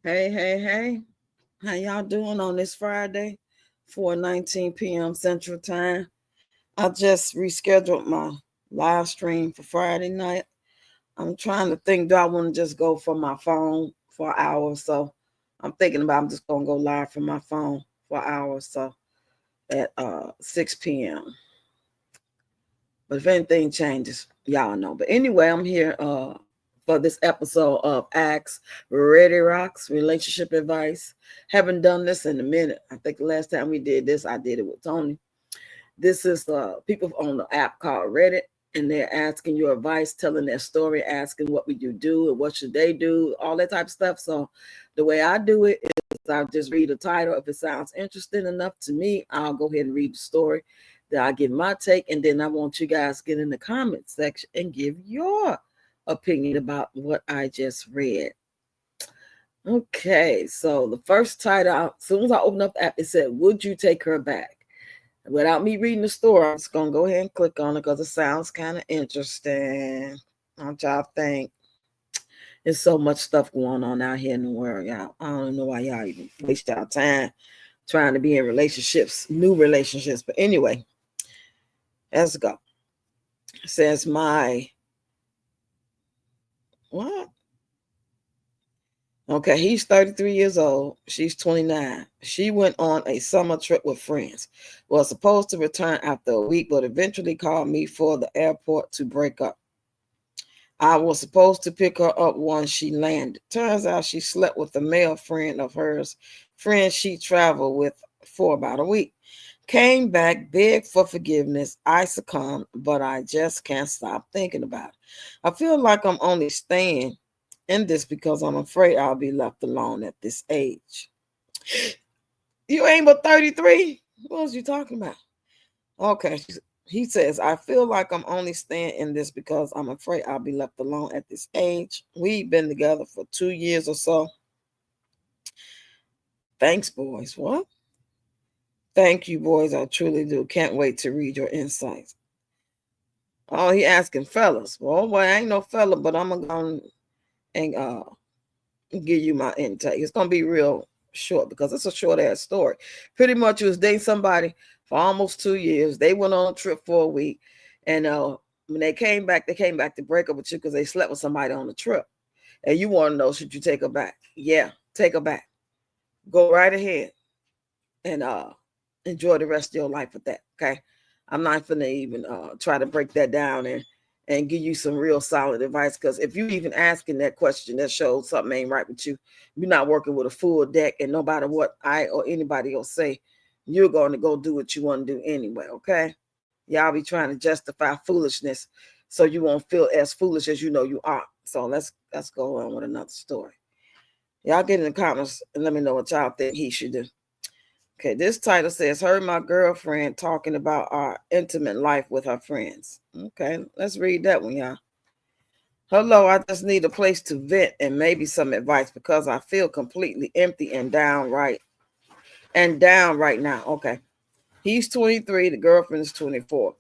Hey, hey, hey. How y'all doing on this Friday, 4:19 p.m. Central Time? I just rescheduled my live stream for Friday night. I'm trying to think, do I want to just go from my phone for an hour or so? I'm thinking about I'm just gonna go live from my phone for an hour or so at 6 p.m. But if anything changes, y'all know. But anyway, I'm here for this episode of Ask Readyroxx Relationship Advice. Haven't done this in a minute. I think the last time we did this, I did it with Tony. This is people on the app called Reddit, and they're asking your advice, telling their story, asking what would you do and what should they do, all that type of stuff. So the way I do it is I just read the title. If it sounds interesting enough to me, I'll go ahead and read the story. Then I give my take, and then I want you guys to get in the comment section and give your opinion about what I just read. Okay, so the first title, as soon as I opened up the app, it said, "Would you take her back?" Without me reading the story, I'm just gonna go ahead and click on it because it sounds kind of interesting. Don't y'all think? There's so much stuff going on out here in the world, y'all. I don't know why y'all even waste y'all time trying to be in relationships, new relationships. But anyway, let's go. It says my what? Okay, he's 33 years old. She's 29. She went on a summer trip with friends. Was supposed to return after a week, but eventually called me for the airport to break up. I was supposed to pick her up once she landed. Turns out she slept with a male friend of hers, friend she traveled with for about a week. Came back, begged for forgiveness. I succumbed, but I just can't stop thinking about it. I feel like I'm only staying in this because I'm afraid I'll be left alone at this age. You ain't but 33? What was you talking about? Okay. He says, I feel like I'm only staying in this because I'm afraid I'll be left alone at this age. We've been together for 2 years or so. Thanks, boys. What? Thank you, boys. I truly do. Can't wait to read your insights. Oh, he asking fellas. Well, I ain't no fella, but I'm gonna and give you my intake. It's gonna be real short because it's a short ass story. Pretty much, you was dating somebody for almost 2 years. They went on a trip for a week, and when they came back to break up with you because they slept with somebody on the trip. And you want to know, should you take her back? Yeah, take her back. Go right ahead and enjoy the rest of your life with that. Okay, I'm not gonna even try to break that down and give you some real solid advice, because if you even asking that question, that shows something ain't right with you. You're not working with a full deck, and no matter what I or anybody else say, you're going to go do what you want to do anyway. Okay, y'all be trying to justify foolishness so you won't feel as foolish as you know you are. So let's go on with another story. Y'all get in the comments and let me know what y'all think he should do. Okay, this title says, heard my girlfriend talking about our intimate life with her friends. Okay, let's read that one, y'all. Hello, I just need a place to vent and maybe some advice because I feel completely empty and down right now. Okay. He's 23, the girlfriend is 24.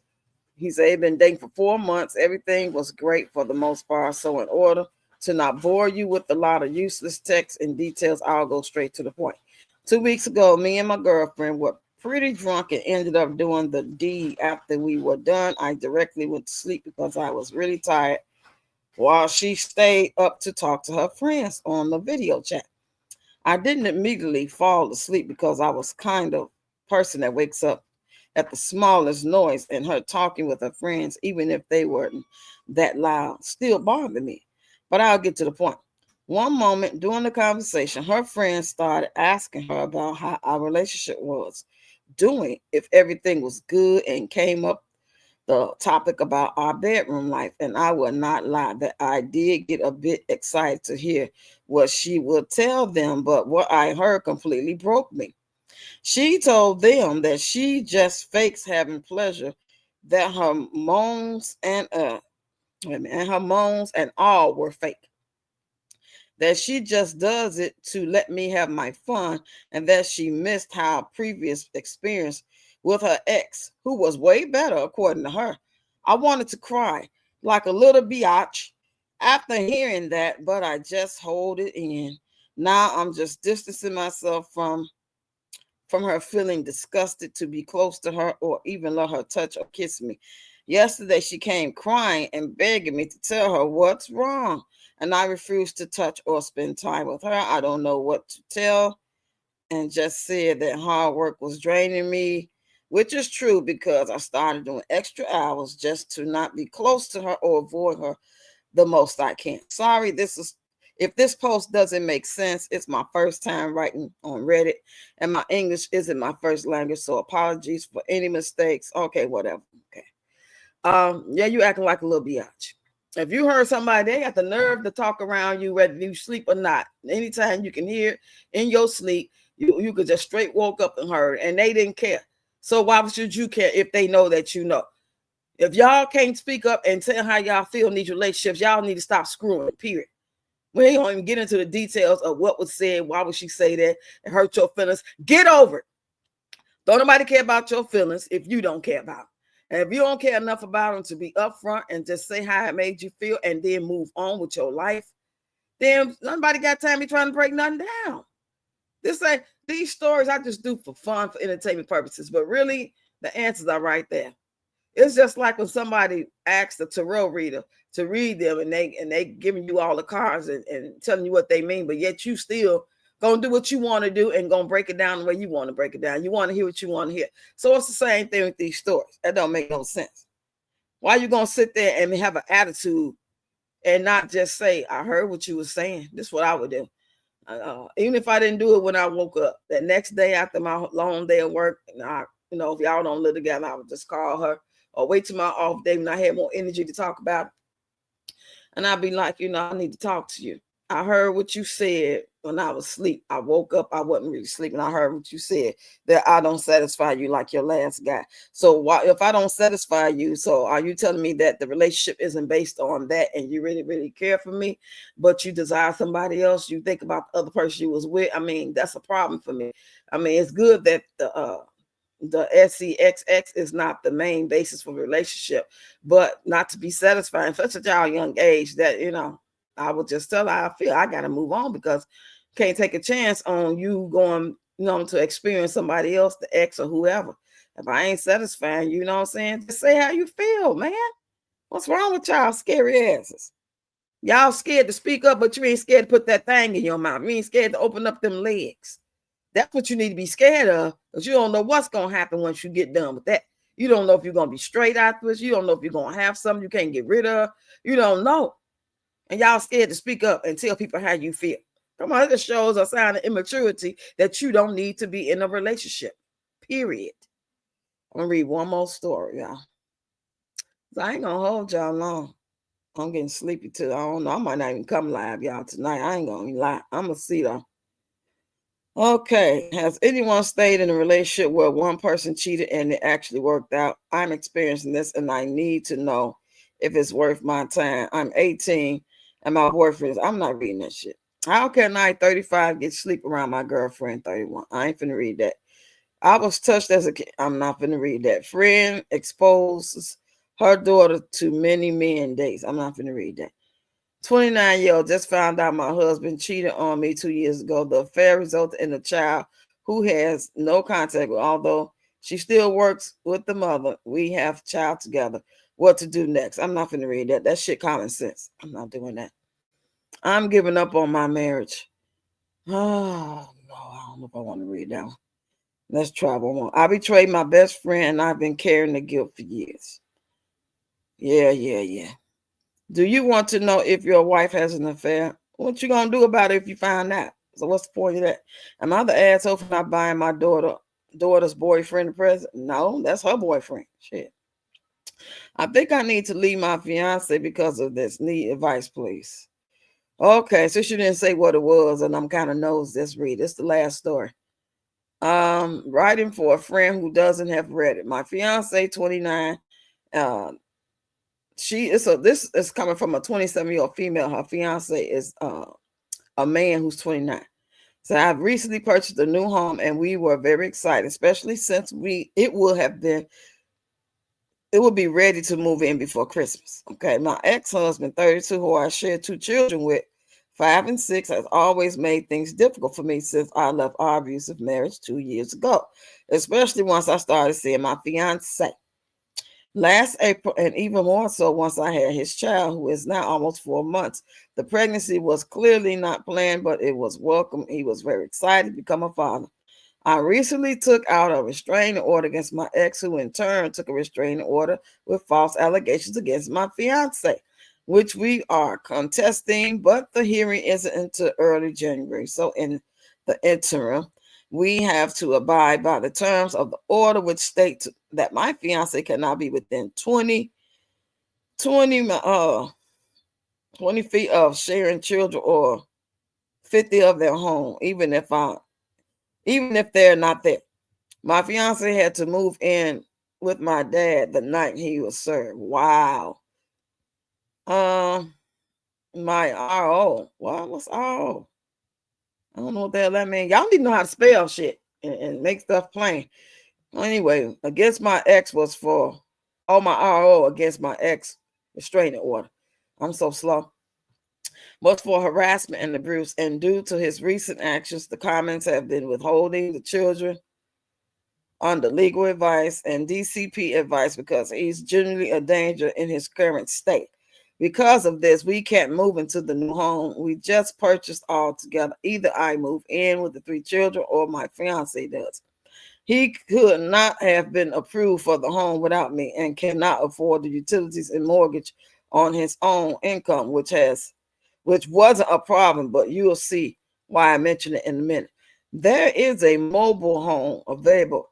He said he'd been dating for 4 months. Everything was great for the most part. So in order to not bore you with a lot of useless texts and details, I'll go straight to the point. 2 weeks ago, me and my girlfriend were pretty drunk and ended up doing the deed. After we were done, I directly went to sleep because I was really tired while she stayed up to talk to her friends on the video chat. I didn't immediately fall asleep because I was kind of person that wakes up at the smallest noise, and her talking with her friends, even if they weren't that loud, still bothered me. But I'll get to the point. One moment during the conversation, her friends started asking her about how our relationship was doing, if everything was good, and came up the topic about our bedroom life. And I will not lie that I did get a bit excited to hear what she would tell them, but what I heard completely broke me. She told them that she just fakes having pleasure, that her moans and her moans and all were fake. That she just does it to let me have my fun, and that she missed her previous experience with her ex, who was way better, according to her. I wanted to cry like a little biatch after hearing that, but I just hold it in. Now I'm just distancing myself from her, feeling disgusted to be close to her or even let her touch or kiss me. Yesterday, she came crying and begging me to tell her what's wrong, and I refused to touch or spend time with her. I don't know what to tell, and just said that hard work was draining me, which is true because I started doing extra hours just to not be close to her or avoid her the most I can. Sorry, this is if this post doesn't make sense, it's my first time writing on Reddit, and my English isn't my first language, so apologies for any mistakes. Okay, whatever. Okay. Yeah, you acting like a little biatch. If you heard somebody, they got the nerve to talk around you, whether you sleep or not. Anytime you can hear in your sleep, you could just straight woke up and heard, and they didn't care. So why should you care if they know that you know? If y'all can't speak up and tell how y'all feel in these relationships, y'all need to stop screwing, period. We ain't gonna even get into the details of what was said, why would she say that, and hurt your feelings. Get over it. Don't nobody care about your feelings if you don't care about them. And if you don't care enough about them to be upfront and just say how it made you feel and then move on with your life, then nobody got time to be trying to break nothing down. This ain't these stories I just do for fun, for entertainment purposes, but really the answers are right there. It's just like when somebody asks the tarot reader to read them and they giving you all the cards and telling you what they mean, but yet you still gonna do what you want to do and gonna break it down the way you want to break it down. You want to hear what you want to hear. So it's the same thing with these stories. That don't make no sense. Why you gonna sit there and have an attitude and not just say, I heard what you were saying? This is what I would do. Even if I didn't do it when I woke up, that next day after my long day of work, and if y'all don't live together, I would just call her or wait till my off day when I had more energy to talk about it. And I'd be like, I need to talk to you. I heard what you said when I was asleep. I woke up, I wasn't really sleeping. I heard what you said, that I don't satisfy you like your last guy. So if I don't satisfy you, so are you telling me that the relationship isn't based on that and you really, really care for me, but you desire somebody else? You think about the other person you was with. I mean, that's a problem for me. I mean, it's good that the SCXX is not the main basis for the relationship, but not to be satisfying for such a young age that, I would just tell her I feel I got to move on because can't take a chance on you going, to experience somebody else, the ex or whoever. If I ain't satisfying you, know what I'm saying? Just say how you feel, man. What's wrong with y'all scary asses? Y'all scared to speak up, but you ain't scared to put that thing in your mouth. You ain't scared to open up them legs. That's what you need to be scared of, because you don't know what's going to happen once you get done with that. You don't know if you're going to be straight afterwards. You don't know if you're going to have something you can't get rid of. You don't know. And y'all scared to speak up and tell people how you feel. Come on, it shows a sign of immaturity that you don't need to be in a relationship, period. I'm going to read one more story, y'all. So I ain't going to hold y'all long. I'm getting sleepy too. I don't know. I might not even come live, y'all, tonight. I ain't going to lie. I'm going to see, though. Okay. Has anyone stayed in a relationship where one person cheated and it actually worked out? I'm experiencing this and I need to know if it's worth my time. I'm 18 and my boyfriend I'm not reading that shit. How can I, 35, get sleep around my girlfriend, 31? I ain't finna read that. I was touched as a kid. I'm not finna read that. Friend exposes her daughter to many men dates. I'm not finna read that. 29-year-old just found out my husband cheated on me 2 years ago. The affair resulted in a child who has no contact with, although she still works with the mother. We have a child together. What to do next? I'm not going to read that. That shit common sense. I'm not doing that. I'm giving up on my marriage. Oh, no, I don't know if I want to read that one. Let's try one more. I betrayed my best friend and I've been carrying the guilt for years. Yeah. Do you want to know if your wife has an affair? What you gonna do about it if you find out? So what's the point of that? Am I the asshole for not buying my daughter's boyfriend a present? No, that's her boyfriend. Shit. I think I need to leave my fiance because of this. Need advice, please. Okay, since you didn't say what it was, and I'm kind of nosy, let's read. It's the last story. Writing for a friend who doesn't have read it. My fiance, 29. This is coming from a 27-year-old female. Her fiance is a man who's 29. So I've recently purchased a new home and we were very excited, especially since it would be ready to move in before Christmas. Okay. My ex-husband, 32, who I shared 2 children with, 5 and 6 has always made things difficult for me since I left our abusive marriage 2 years ago, especially once I started seeing my fiance last April, and even more so once I had his child, who is now almost 4 months. The pregnancy was clearly not planned, but it was welcome. He was very excited to become a father. I recently took out a restraining order against my ex, who in turn took a restraining order with false allegations against my fiance, which we are contesting, but the hearing isn't until early January. So in the interim, we have to abide by the terms of the order, which states that my fiance cannot be within 20, 20 feet of sharing children or 50 of their home, even if they're not there. My fiance had to move in with my dad the night he was served. Wow. My RO. What's RO? I don't know what the hell that means. Y'all need to know how to spell shit and make stuff plain. Anyway, against my ex was for my RO against my ex restraining order. I'm so slow. Was for harassment and abuse, and due to his recent actions, the comments have been withholding the children under legal advice and DCP advice because he's generally a danger in his current state. Because of this, we can't move into the new home we just purchased all together. Either I move in with the 3 children or my fiance does. He could not have been approved for the home without me and cannot afford the utilities and mortgage on his own income, which wasn't a problem, but you'll see why I mention it in a minute. There is a mobile home available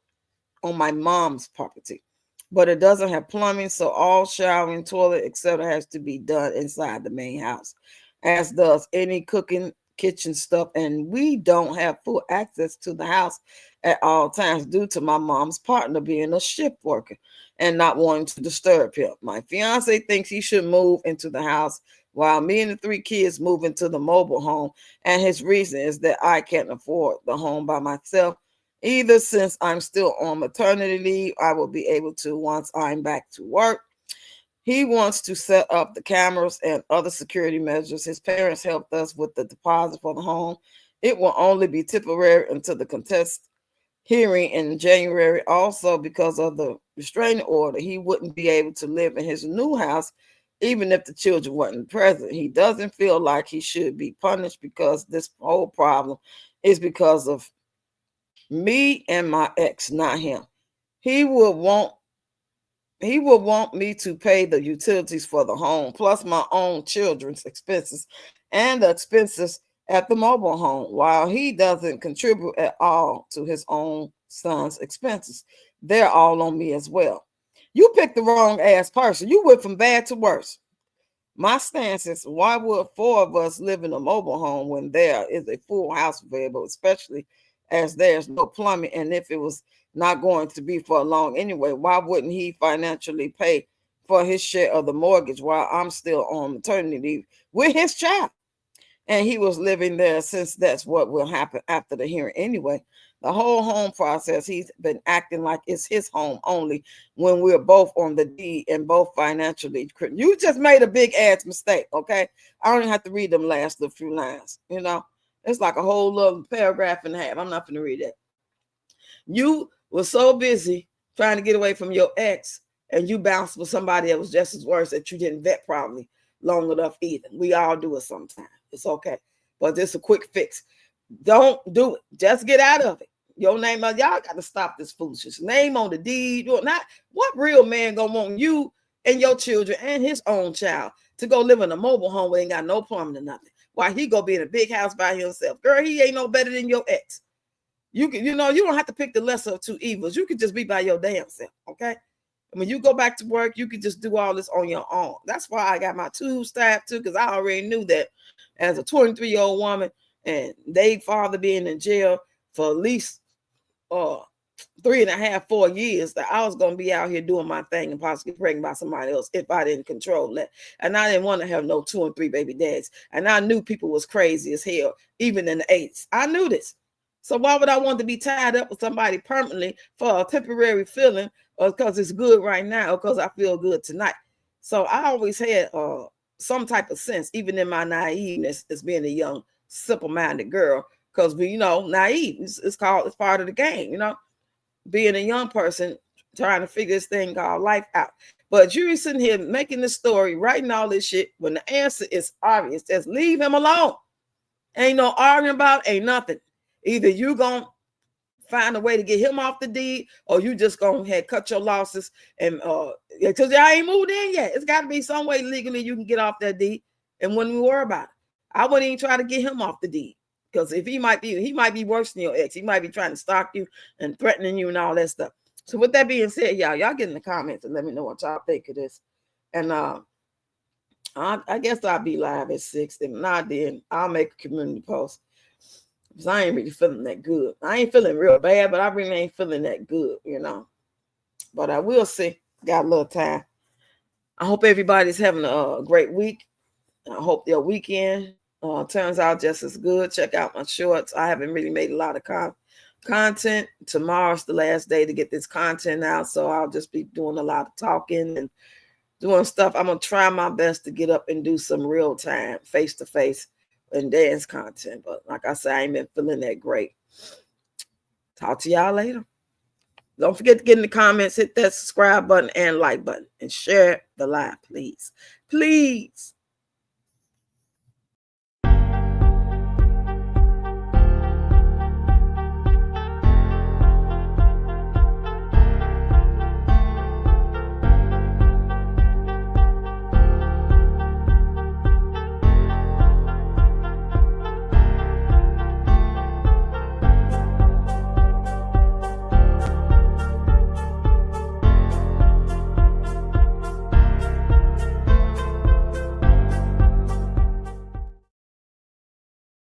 on my mom's property, but it doesn't have plumbing, so all showering, toilet, etc. has to be done inside the main house, as does any cooking, kitchen stuff, and we don't have full access to the house at all times due to my mom's partner being a shift worker and not wanting to disturb him. My fiance thinks he should move into the house while me and the 3 kids move into the mobile home, and his reason is that I can't afford the home by myself. Either since I'm still on maternity leave, I will be able to once I'm back to work. He wants to set up the cameras and other security measures. His parents helped us with the deposit for the home. It will only be temporary until the contest hearing in January. Also, because of the restraining order, he wouldn't be able to live in his new house even if the children weren't present. He doesn't feel like he should be punished because this whole problem is because of me and my ex, not him. He will want me to pay the utilities for the home, plus my own children's expenses and the expenses at the mobile home, while he doesn't contribute at all to his own son's expenses. They're all on me as well. You picked the wrong ass person. You went from bad to worse. My stance is, why would 4 of us live in a mobile home when there is a full house available, especially as there's no plumbing? And if it was not going to be for long anyway, why wouldn't he financially pay for his share of the mortgage while I'm still on maternity leave with his child? And he was living there, since that's what will happen after the hearing anyway. The whole home process, he's been acting like it's his home only when we're both on the deed and both financially. You just made a big ass mistake, okay? I don't even have to read them last little few lines, It's like a whole little paragraph and a half. I'm not going to read that. You were so busy trying to get away from your ex, and you bounced with somebody that was just as worse, that you didn't vet probably long enough either. We all do it sometimes. It's okay. But it's a quick fix. Don't do it. Just get out of it. Your name, y'all got to stop this foolishness. Name on the deed. Not what real man gonna want you and your children and his own child to go live in a mobile home where ain't got no plumbing or nothing. Why he gonna be in a big house by himself? Girl, he ain't no better than your ex. You can, you don't have to pick the lesser of 2 evils. You can just be by your damn self, okay? And when you go back to work, you can just do all this on your own. That's why I got my tube stabbed too, because I already knew that as a 23-year-old woman and they father being in jail for at least 3.5, 4 years, that I was going to be out here doing my thing and possibly pregnant by somebody else if I didn't control that. And I didn't want to have no 2 and 3 baby dads. And I knew people was crazy as hell, even in the 80s. I knew this. So why would I want to be tied up with somebody permanently for a temporary feeling, or because it's good right now, or because I feel good tonight? So I always had some type of sense, even in my naiveness as being a young, simple-minded girl, because we, naive. It's part of the game, being a young person trying to figure this thing called life out. But you're sitting here making this story, writing all this shit when the answer is obvious. Just leave him alone. Ain't no arguing about, ain't nothing. Either you gonna find a way to get him off the deed, or you just gonna cut your losses and because y'all ain't moved in yet. It's got to be some way legally you can get off that deed, and when we worry about it, I wouldn't even try to get him off the deed, because if he might be worse than your ex. He might be trying to stalk you and threatening you and all that stuff. So with that being said, y'all get in the comments and let me know what y'all think of this. And I guess I'll be live at 6. If not, then I'll make a community post. Because I ain't really feeling that good. I ain't feeling real bad, but I really ain't feeling that good, But I will see. Got a little time. I hope everybody's having a great week. I hope their weekend turns out just as good. Check out my shorts. I haven't really made a lot of content. Tomorrow's the last day to get this content out, so I'll just be doing a lot of talking and doing stuff. I'm going to try my best to get up and do some real time, face-to-face and dance content. But like I said, I ain't been feeling that great. Talk to y'all later. Don't forget to get in the comments, hit that subscribe button and like button, and share the live, please. Please.